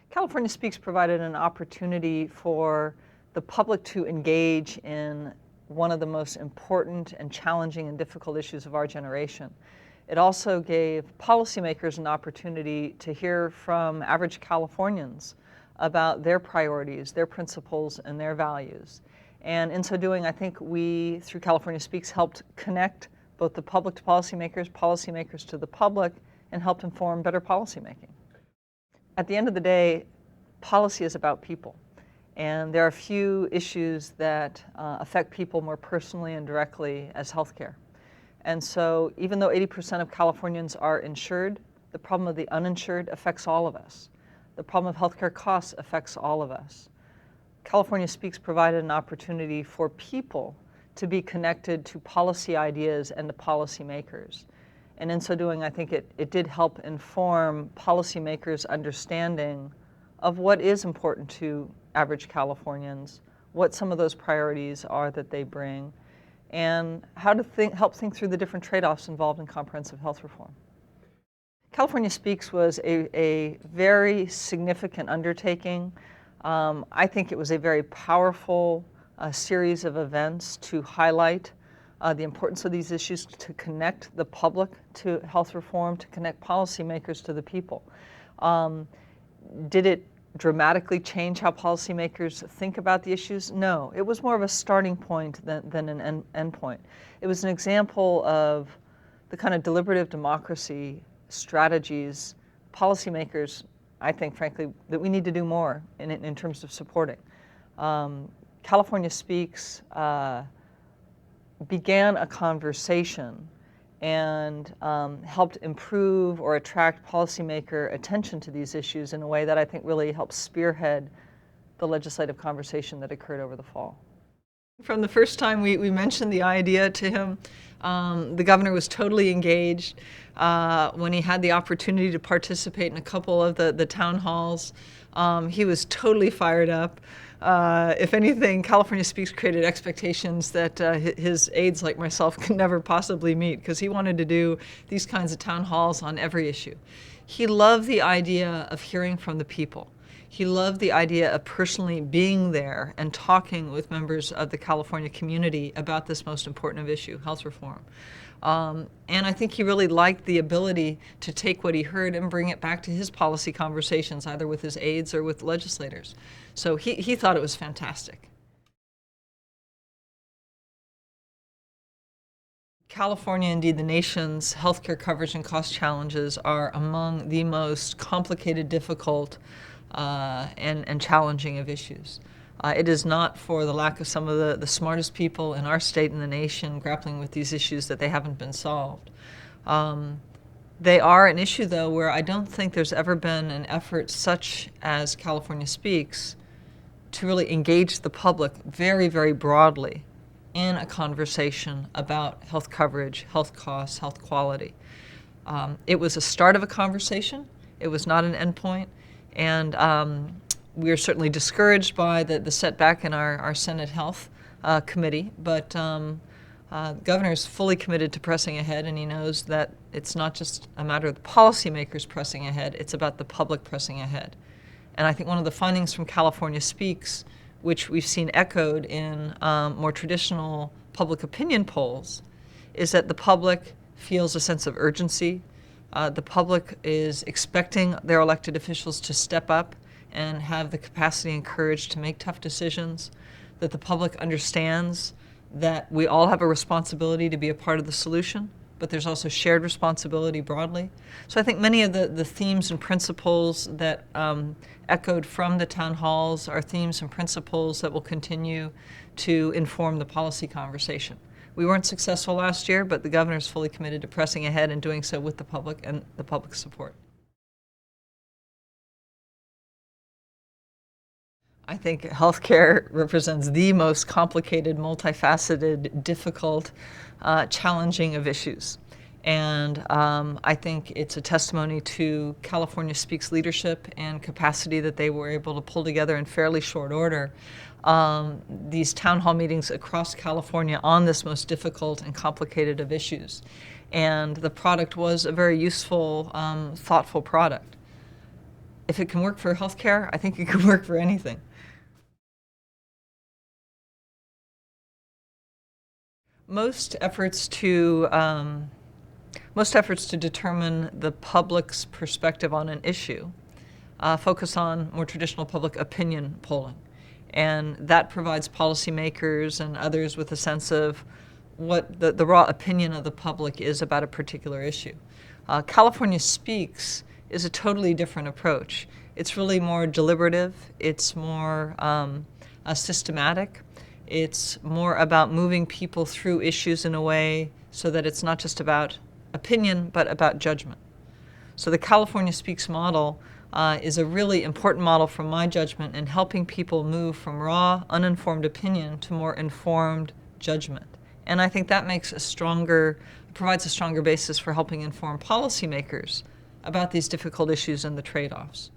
California Speaks provided an opportunity for the public to engage in one of the most important and challenging and difficult issues of our generation. It also gave policymakers an opportunity to hear from average Californians about their priorities, their principles, and their values. And in so doing, I think we, through California Speaks, helped connect both the public to policymakers, policymakers to the public, and helped inform better policymaking. At the end of the day, policy is about people. And there are a few issues that affect people more personally and directly as healthcare. And so even though 80% of Californians are insured, the problem of the uninsured affects all of us. The problem of healthcare costs affects all of us. California Speaks provided an opportunity for people to be connected to policy ideas and to policymakers. And in so doing, I think it did help inform policymakers' understanding of what is important to average Californians, what some of those priorities are that they bring, and how to help think through the different trade-offs involved in comprehensive health reform. California Speaks was a very significant undertaking. I think it was a very powerful series of events to highlight the importance of these issues, to connect the public to health reform, to connect policymakers to the people. Did it dramatically change how policymakers think about the issues? No, it was more of a starting point than an end point. It was an example of the kind of deliberative democracy strategies policymakers, I think, frankly, that we need to do more in terms of supporting. California Speaks began a conversation and helped improve or attract policymaker attention to these issues in a way that I think really helped spearhead the legislative conversation that occurred over the fall. From the first time we mentioned the idea to him, the governor was totally engaged. When he had the opportunity to participate in a couple of the town halls, he was totally fired up. If anything, California Speaks created expectations that his aides like myself could never possibly meet, because he wanted to do these kinds of town halls on every issue. He loved the idea of hearing from the people. He loved the idea of personally being there and talking with members of the California community about this most important of issue, health reform. And I think he really liked the ability to take what he heard and bring it back to his policy conversations, either with his aides or with legislators. So he thought it was fantastic. California, indeed the nation's healthcare coverage and cost challenges are among the most complicated, difficult, and challenging of issues. It is not for the lack of some of the smartest people in our state and the nation grappling with these issues that they haven't been solved. They are an issue, though, where I don't think there's ever been an effort such as California Speaks to really engage the public very, very broadly in a conversation about health coverage, health costs, health quality. It was a start of a conversation. It was not an endpoint. And we are certainly discouraged by the setback in our Senate Health Committee, but the governor is fully committed to pressing ahead, and he knows that it's not just a matter of the policymakers pressing ahead, it's about the public pressing ahead. And I think one of the findings from California Speaks, which we've seen echoed in more traditional public opinion polls, is that the public feels a sense of urgency. The public is expecting their elected officials to step up and have the capacity and courage to make tough decisions, that the public understands that we all have a responsibility to be a part of the solution, but there's also shared responsibility broadly. So I think many of the themes and principles that echoed from the town halls are themes and principles that will continue to inform the policy conversation. We weren't successful last year, but the governor is fully committed to pressing ahead and doing so with the public and the public's support. I think healthcare represents the most complicated, multifaceted, difficult, challenging of issues. And I think it's a testimony to California Speaks leadership and capacity that they were able to pull together in fairly short order these town hall meetings across California on this most difficult and complicated of issues. And the product was a very useful, thoughtful product. if it can work for healthcare, I think it can work for anything. Most efforts to determine the public's perspective on an issue focus on more traditional public opinion polling. And that provides policymakers and others with a sense of what the raw opinion of the public is about a particular issue. CaliforniaSpeaks is a totally different approach. It's really more deliberative, it's more systematic, it's more about moving people through issues in a way so that it's not just about opinion, but about judgment. So the CaliforniaSpeaks model is a really important model from my judgment in helping people move from raw, uninformed opinion to more informed judgment. And I think that provides a stronger basis for helping inform policymakers about these difficult issues and the trade-offs.